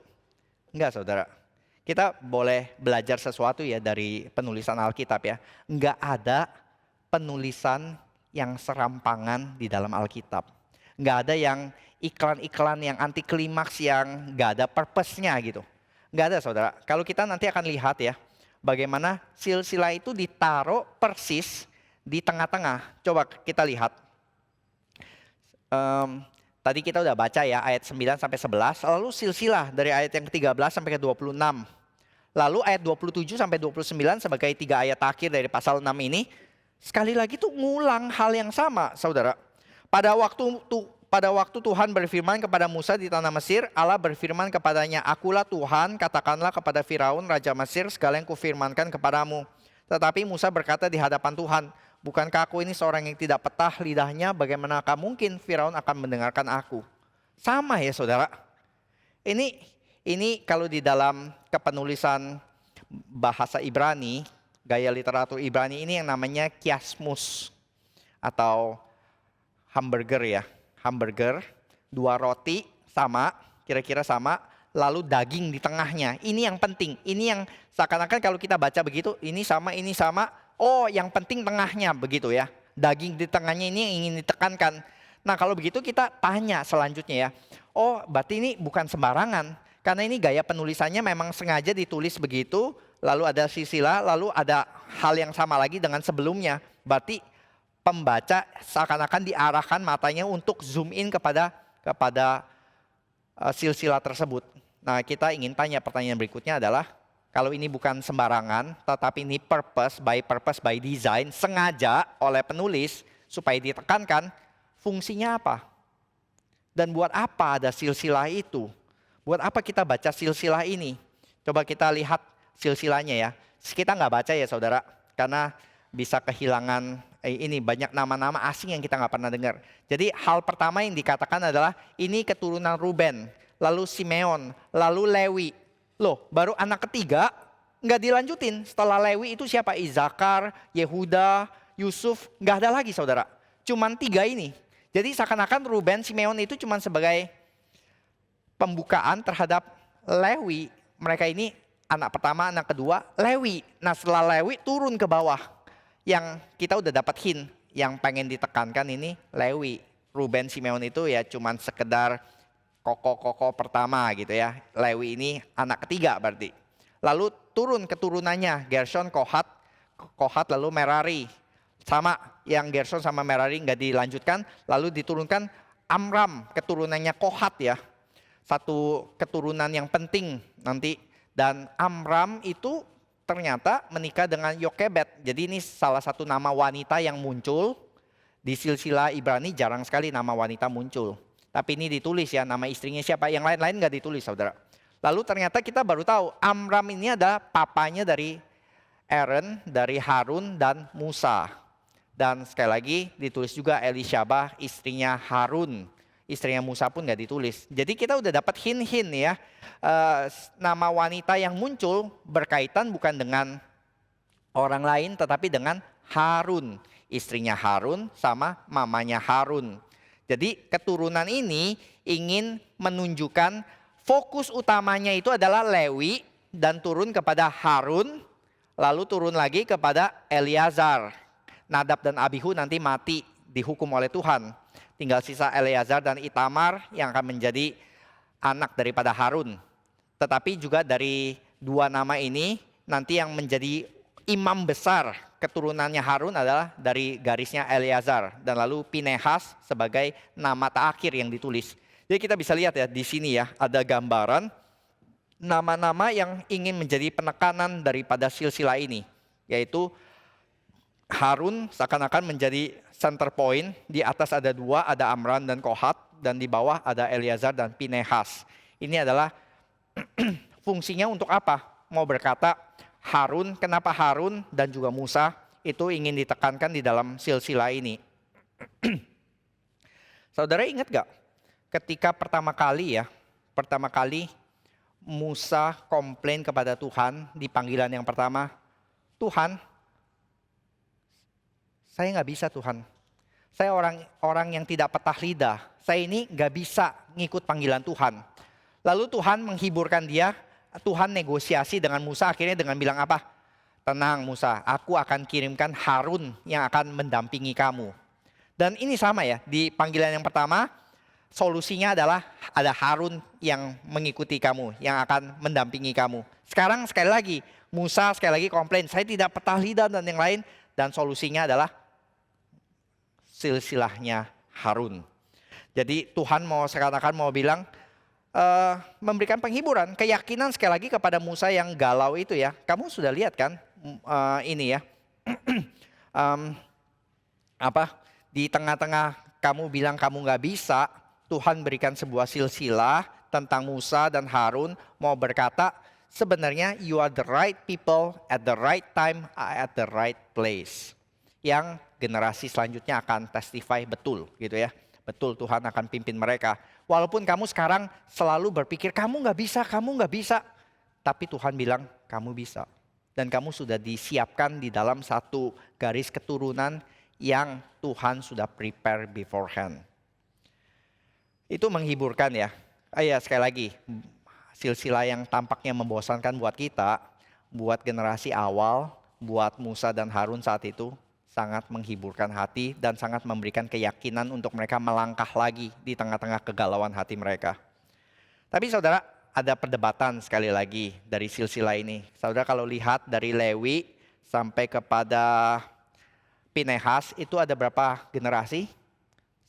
Enggak saudara. Kita boleh belajar sesuatu ya dari penulisan Alkitab ya. Enggak ada penulisan yang serampangan di dalam Alkitab. Enggak ada yang iklan-iklan yang anti klimaks yang enggak ada purpose-nya gitu. Enggak ada saudara. Kalau kita nanti akan lihat ya, bagaimana silsilah itu ditaruh persis di tengah-tengah. Coba kita lihat. Tadi kita udah baca ya ayat 9 sampai 11, lalu silsilah dari ayat yang ke-13 sampai ke-26. Lalu ayat 27 sampai 29 sebagai 3 ayat akhir dari pasal 6 ini, sekali lagi tuh ngulang hal yang sama saudara. Pada waktu Tuhan berfirman kepada Musa di tanah Mesir, Allah berfirman kepadanya, "Akulah Tuhan, katakanlah kepada Firaun, Raja Mesir, segala yang kufirmankan kepadamu." Tetapi Musa berkata di hadapan Tuhan, "Bukankah aku ini seorang yang tidak petah lidahnya? Bagaimanakah mungkin Firaun akan mendengarkan aku?" Sama ya saudara. Ini kalau di dalam kepenulisan bahasa Ibrani, gaya literatur Ibrani ini yang namanya kiasmus atau hamburger ya. Hamburger, 2 roti sama, kira-kira sama, lalu daging di tengahnya. Ini yang penting. Ini yang seakan-akan kalau kita baca begitu, ini sama. Oh, yang penting tengahnya begitu ya. Daging di tengahnya ini yang ingin ditekankan. Nah, kalau begitu kita tanya selanjutnya ya. Oh, berarti ini bukan sembarangan. Karena ini gaya penulisannya memang sengaja ditulis begitu, lalu ada silsilah, lalu ada hal yang sama lagi dengan sebelumnya. Berarti pembaca seakan-akan diarahkan matanya untuk zoom in kepada silsilah tersebut. Nah, kita ingin tanya pertanyaan berikutnya adalah, kalau ini bukan sembarangan, tetapi ini purpose by design, sengaja oleh penulis supaya ditekankan, fungsinya apa? Dan buat apa ada silsilah itu? Buat apa kita baca silsilah ini? Coba kita lihat silsilahnya ya. Kita nggak baca ya saudara, karena bisa kehilangan ini banyak nama-nama asing yang kita nggak pernah dengar. Jadi hal pertama yang dikatakan adalah ini keturunan Ruben, lalu Simeon, lalu Lewi. Loh, baru anak ketiga nggak dilanjutin. Setelah Lewi itu siapa? Izakar, Yehuda, Yusuf, nggak ada lagi saudara. Cuman 3 ini. Jadi seakan-akan Ruben, Simeon itu cuman sebagai pembukaan terhadap Lewi. Mereka ini anak pertama, anak kedua, Lewi. Nah setelah Lewi turun ke bawah. Yang kita udah dapat hint, yang pengen ditekankan ini Lewi. Ruben, Simeon itu ya cuman sekedar koko pertama gitu ya. Lewi ini anak ketiga berarti. Lalu turun keturunannya, Gershon, Kohat lalu Merari. Sama yang Gershon sama Merari nggak dilanjutkan, lalu diturunkan Amram, keturunannya Kohat ya. Satu keturunan yang penting nanti. Dan Amram itu ternyata menikah dengan Yokebed. Jadi ini salah satu nama wanita yang muncul. Di silsilah Ibrani jarang sekali nama wanita muncul. Tapi ini ditulis ya nama istrinya siapa. Yang lain-lain nggak ditulis saudara. Lalu ternyata kita baru tahu Amram ini adalah papanya dari Aaron, dari Harun dan Musa. Dan sekali lagi ditulis juga Elishaba istrinya Harun. Istrinya Musa pun nggak ditulis. Jadi kita udah dapat hint-hint ya. Nama wanita yang muncul berkaitan bukan dengan orang lain tetapi dengan Harun. Istrinya Harun sama mamanya Harun. Jadi keturunan ini ingin menunjukkan fokus utamanya itu adalah Lewi dan turun kepada Harun. Lalu turun lagi kepada Eleazar. Nadab dan Abihu nanti mati dihukum oleh Tuhan. Tinggal sisa Eleazar dan Itamar yang akan menjadi anak daripada Harun. Tetapi juga dari 2 nama ini nanti yang menjadi imam besar keturunannya Harun adalah dari garisnya Eleazar. Dan lalu Pinehas sebagai nama terakhir yang ditulis. Jadi kita bisa lihat ya di sini ya ada gambaran nama-nama yang ingin menjadi penekanan daripada silsilah ini. Yaitu Harun seakan-akan menjadi center point. Di atas ada 2, ada Amram dan Kohat. Dan di bawah ada Eleazar dan Pinehas. Ini adalah fungsinya untuk apa? Mau berkata Harun, kenapa Harun dan juga Musa itu ingin ditekankan di dalam silsilah ini. Saudara ingat gak? Ketika pertama kali Musa komplain kepada Tuhan di panggilan yang pertama. Tuhan, saya nggak bisa Tuhan. Saya orang yang tidak patah lidah. Saya ini nggak bisa ngikut panggilan Tuhan. Lalu Tuhan menghiburkan dia. Tuhan negosiasi dengan Musa akhirnya dengan bilang apa? Tenang Musa, aku akan kirimkan Harun yang akan mendampingi kamu. Dan ini sama ya, di panggilan yang pertama solusinya adalah ada Harun yang mengikuti kamu, yang akan mendampingi kamu. Sekarang sekali lagi, Musa sekali lagi komplain, saya tidak patah lidah dan yang lain. Dan solusinya adalah silsilahnya Harun. Jadi Tuhan mau seakan-akan mau bilang, memberikan penghiburan, keyakinan sekali lagi kepada Musa yang galau itu ya. Kamu sudah lihat kan ini ya, di tengah-tengah kamu bilang kamu nggak bisa, Tuhan berikan sebuah silsilah tentang Musa dan Harun mau berkata, sebenarnya you are the right people at the right time at the right place. Yang generasi selanjutnya akan testify betul gitu ya. Betul Tuhan akan pimpin mereka. Walaupun kamu sekarang selalu berpikir kamu nggak bisa. Tapi Tuhan bilang kamu bisa. Dan kamu sudah disiapkan di dalam satu garis keturunan yang Tuhan sudah prepare beforehand. Itu menghiburkan ya. Sekali lagi, silsilah yang tampaknya membosankan buat kita, buat generasi awal, buat Musa dan Harun saat itu, sangat menghiburkan hati dan sangat memberikan keyakinan untuk mereka melangkah lagi di tengah-tengah kegalauan hati mereka. Tapi saudara, ada perdebatan sekali lagi dari silsilah ini. Saudara kalau lihat dari Lewi sampai kepada Pinehas itu ada berapa generasi?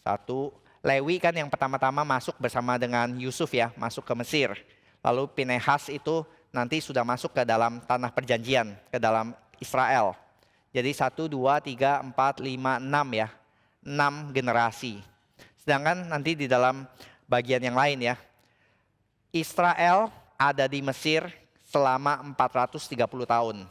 Satu, Lewi kan yang pertama-tama masuk bersama dengan Yusuf ya, masuk ke Mesir. Lalu Pinehas itu nanti sudah masuk ke dalam tanah perjanjian, ke dalam Israel. Jadi 1, 2, 3, 4, 5, 6 ya. 6 generasi. Sedangkan nanti di dalam bagian yang lain ya. Israel ada di Mesir selama 430 tahun.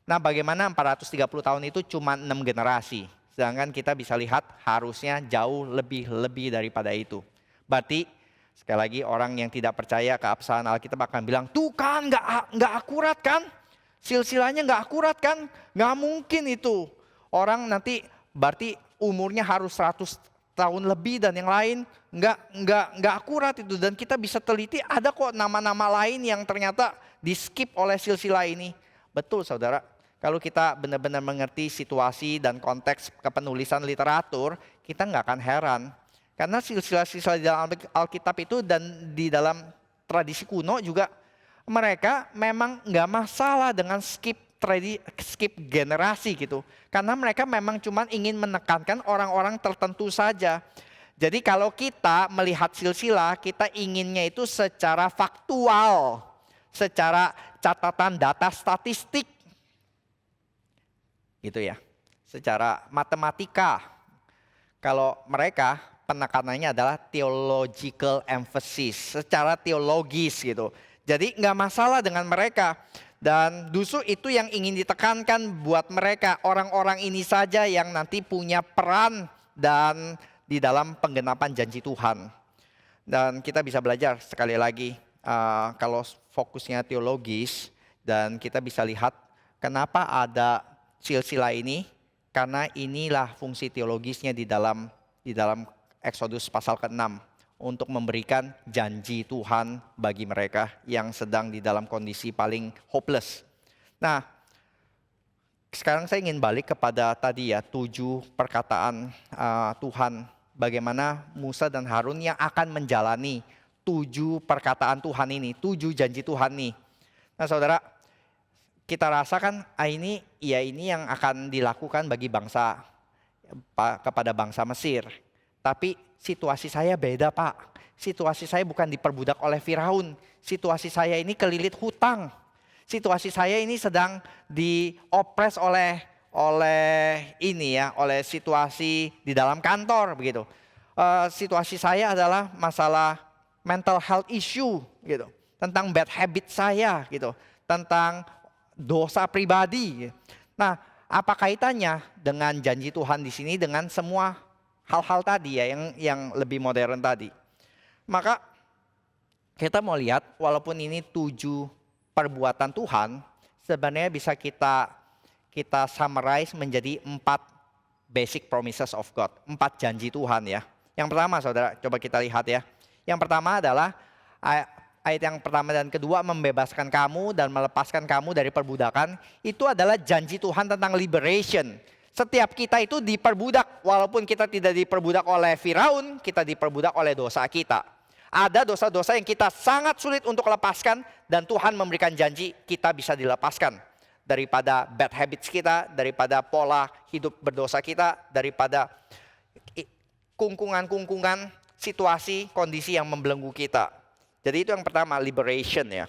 Nah bagaimana 430 tahun itu cuma 6 generasi. Sedangkan kita bisa lihat harusnya jauh lebih daripada itu. Berarti sekali lagi orang yang tidak percaya keabsahan Alkitab akan bilang, tuh kan nggak akurat kan? Silsilahnya nggak akurat kan? Nggak mungkin itu. Orang nanti berarti umurnya harus 100 tahun lebih dan yang lain nggak akurat itu. Dan kita bisa teliti ada kok nama-nama lain yang ternyata di skip oleh silsilah ini. Betul saudara. Kalau kita benar-benar mengerti situasi dan konteks kepenulisan literatur, kita nggak akan heran. Karena silsilah-silsilah di dalam Alkitab itu dan di dalam tradisi kuno juga mereka memang nggak masalah dengan skip generasi gitu. Karena mereka memang cuma ingin menekankan orang-orang tertentu saja. Jadi kalau kita melihat silsilah, kita inginnya itu secara faktual. Secara catatan data statistik. Gitu ya. Secara matematika. Kalau mereka penekanannya adalah theological emphasis. Secara teologis gitu. Jadi nggak masalah dengan mereka. Dan justru itu yang ingin ditekankan buat mereka. Orang-orang ini saja yang nanti punya peran dan di dalam penggenapan janji Tuhan. Dan kita bisa belajar sekali lagi. Kalau fokusnya teologis. Dan kita bisa lihat kenapa ada silsilah ini. Karena inilah fungsi teologisnya di dalam Exodus pasal ke-6. Untuk memberikan janji Tuhan bagi mereka yang sedang di dalam kondisi paling hopeless. Nah, sekarang saya ingin balik kepada tadi ya, 7 perkataan Tuhan. Bagaimana Musa dan Harun yang akan menjalani 7 perkataan Tuhan ini, 7 janji Tuhan ini. Nah saudara, kita rasakan ini yang akan dilakukan bagi bangsa, kepada bangsa Mesir. Tapi situasi saya beda Pak. Situasi saya bukan diperbudak oleh Firaun. Situasi saya ini kelilit hutang. Situasi saya ini sedang diopres oleh situasi di dalam kantor begitu. Situasi saya adalah masalah mental health issue gitu. Tentang bad habit saya gitu. Tentang dosa pribadi. Nah, apa kaitannya dengan janji Tuhan di sini dengan semua hal-hal tadi ya yang lebih modern tadi. Maka kita mau lihat walaupun ini 7 perbuatan Tuhan sebenarnya bisa kita kita summarize menjadi 4 basic promises of God. 4 janji Tuhan ya. Yang pertama saudara, coba kita lihat ya. Yang pertama adalah ayat yang pertama dan kedua, membebaskan kamu dan melepaskan kamu dari perbudakan. Itu adalah janji Tuhan tentang liberation. Setiap kita itu diperbudak, walaupun kita tidak diperbudak oleh Firaun, kita diperbudak oleh dosa kita. Ada dosa-dosa yang kita sangat sulit untuk lepaskan, dan Tuhan memberikan janji kita bisa dilepaskan. Daripada bad habits kita, daripada pola hidup berdosa kita, daripada kungkungan-kungkungan situasi, kondisi yang membelenggu kita. Jadi itu yang pertama, liberation ya.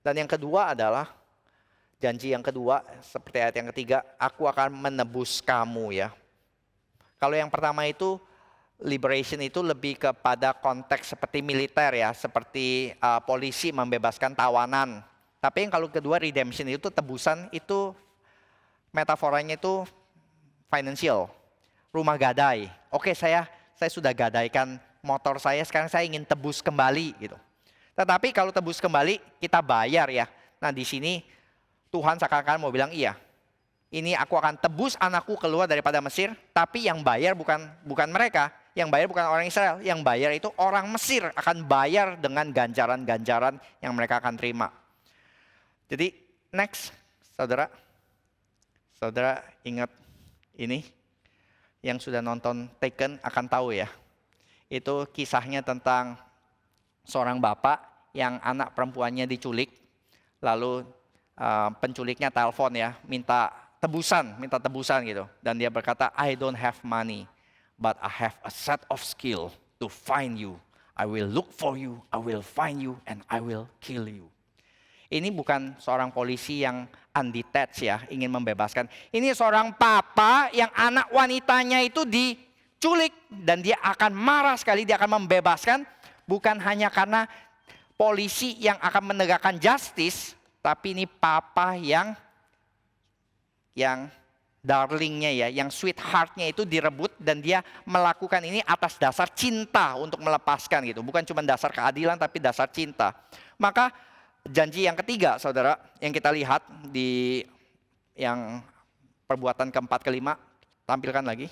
Dan yang kedua adalah, janji yang kedua, seperti ayat yang ketiga, aku akan menebus kamu ya. Kalau yang pertama itu, liberation itu lebih kepada konteks seperti militer ya, seperti polisi membebaskan tawanan. Tapi yang kalau kedua, redemption itu tebusan, itu metaforanya itu financial, rumah gadai. Oke, saya sudah gadaikan motor saya, sekarang saya ingin tebus kembali gitu. Tetapi kalau tebus kembali kita bayar ya. Nah di sini Tuhan seakan-akan mau bilang iya. Ini aku akan tebus anakku keluar daripada Mesir, tapi yang bayar bukan mereka, yang bayar bukan orang Israel, yang bayar itu orang Mesir akan bayar dengan ganjaran-ganjaran yang mereka akan terima. Jadi next, saudara ingat ini, yang sudah nonton Taken akan tahu ya. Itu kisahnya tentang seorang bapak yang anak perempuannya diculik, lalu penculiknya telepon ya, minta tebusan gitu. Dan dia berkata, I don't have money, but I have a set of skill to find you. I will look for you, I will find you, and I will kill you. Ini bukan seorang polisi yang undetached ya, ingin membebaskan. Ini seorang papa yang anak wanitanya itu diculik. Dan dia akan marah sekali, dia akan membebaskan. Bukan hanya karena polisi yang akan menegakkan justice, tapi ini papa yang darlingnya ya, yang sweetheartnya itu direbut, dan dia melakukan ini atas dasar cinta untuk melepaskan gitu. Bukan cuma dasar keadilan, tapi dasar cinta. Maka janji yang ketiga saudara, yang kita lihat di yang perbuatan keempat kelima, tampilkan lagi.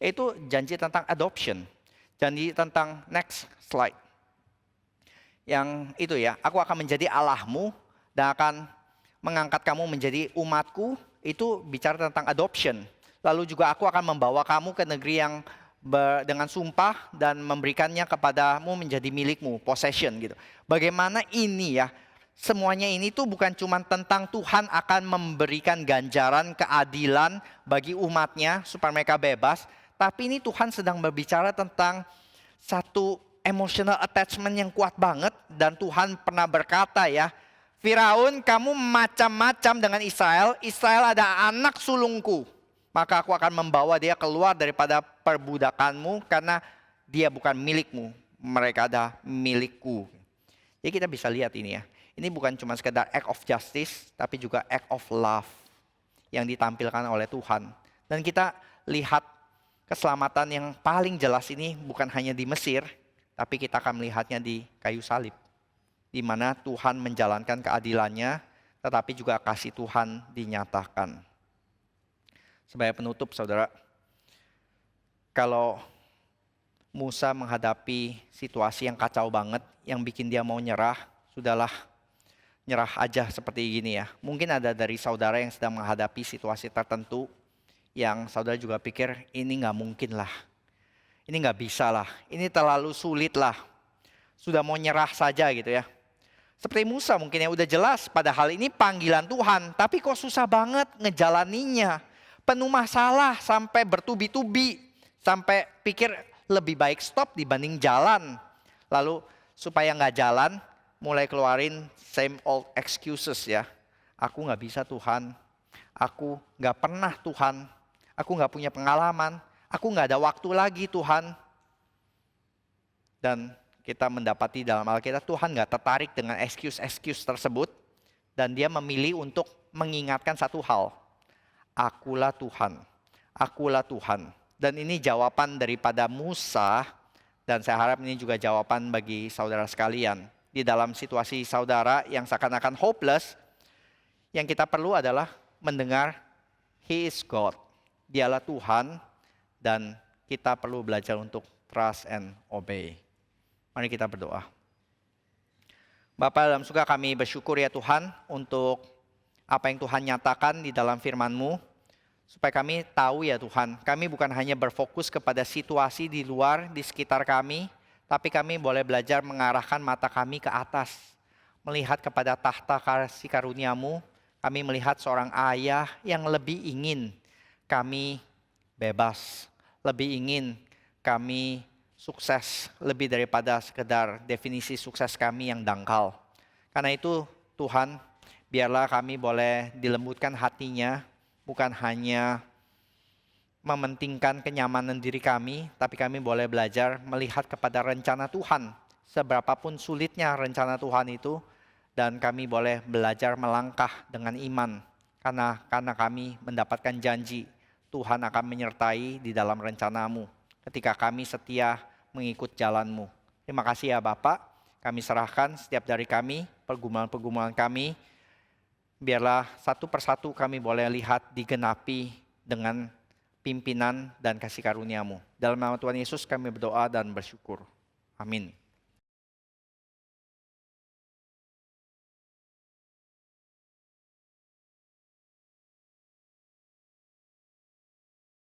Itu janji tentang adoption. Janji tentang next slide. Yang itu ya, aku akan menjadi Allahmu dan akan mengangkat kamu menjadi umatku. Itu bicara tentang adoption. Lalu juga aku akan membawa kamu ke negeri yang dengan sumpah dan memberikannya kepadamu menjadi milikmu, possession gitu. Bagaimana ini ya, semuanya ini tuh bukan cuma tentang Tuhan akan memberikan ganjaran keadilan bagi umatnya supaya mereka bebas. Tapi ini Tuhan sedang berbicara tentang satu emotional attachment yang kuat banget. Dan Tuhan pernah berkata ya, Firaun, kamu macam-macam dengan Israel. Israel ada anak sulungku. Maka aku akan membawa dia keluar daripada perbudakanmu karena dia bukan milikmu. Mereka ada milikku. Jadi kita bisa lihat ini ya. Ini bukan cuma sekedar act of justice, tapi juga act of love yang ditampilkan oleh Tuhan. Dan kita lihat keselamatan yang paling jelas ini bukan hanya di Mesir, tapi kita akan melihatnya di kayu salib. Di mana Tuhan menjalankan keadilannya, tetapi juga kasih Tuhan dinyatakan. Sebagai penutup saudara, kalau Musa menghadapi situasi yang kacau banget, yang bikin dia mau nyerah, sudahlah, nyerah aja seperti gini ya. Mungkin ada dari saudara yang sedang menghadapi situasi tertentu yang saudara juga pikir ini gak mungkin lah. Ini gak bisa lah, ini terlalu sulit lah. Sudah mau nyerah saja gitu ya. Seperti Musa mungkin yang udah jelas padahal ini panggilan Tuhan. Tapi kok susah banget ngejalaninya. Penuh masalah sampai bertubi-tubi. Sampai pikir lebih baik stop dibanding jalan. Lalu supaya gak jalan mulai keluarin same old excuses ya. Aku gak bisa Tuhan. Aku gak pernah Tuhan. Aku gak punya pengalaman. Aku gak ada waktu lagi Tuhan. Dan kita mendapati dalam Alkitab Tuhan gak tertarik dengan excuse-excuse tersebut. Dan dia memilih untuk mengingatkan satu hal. Akulah Tuhan. Akulah Tuhan. Dan ini jawaban daripada Musa. Dan saya harap ini juga jawaban bagi saudara sekalian. Di dalam situasi saudara yang seakan-akan hopeless. Yang kita perlu adalah mendengar He is God. Dialah Tuhan dan kita perlu belajar untuk trust and obey. Mari kita berdoa. Bapa dalam surga, kami bersyukur ya Tuhan untuk apa yang Tuhan nyatakan di dalam firman-Mu. Supaya kami tahu ya Tuhan, kami bukan hanya berfokus kepada situasi di luar, di sekitar kami, tapi kami boleh belajar mengarahkan mata kami ke atas. Melihat kepada tahta kasih karunia-Mu, kami melihat seorang ayah yang lebih ingin kami bebas, lebih ingin kami sukses, lebih daripada sekedar definisi sukses kami yang dangkal. Karena itu Tuhan, biarlah kami boleh dilembutkan hatinya, bukan hanya mementingkan kenyamanan diri kami, tapi kami boleh belajar melihat kepada rencana Tuhan. Seberapapun sulitnya rencana Tuhan itu, dan kami boleh belajar melangkah dengan iman. Karena kami mendapatkan janji, Tuhan akan menyertai di dalam rencana-Mu ketika kami setia mengikut jalan-Mu. Terima kasih ya Bapak, kami serahkan setiap dari kami, pergumulan-pergumulan kami, biarlah satu persatu kami boleh lihat digenapi dengan pimpinan dan kasih karunia-Mu. Dalam nama Tuhan Yesus kami berdoa dan bersyukur. Amin.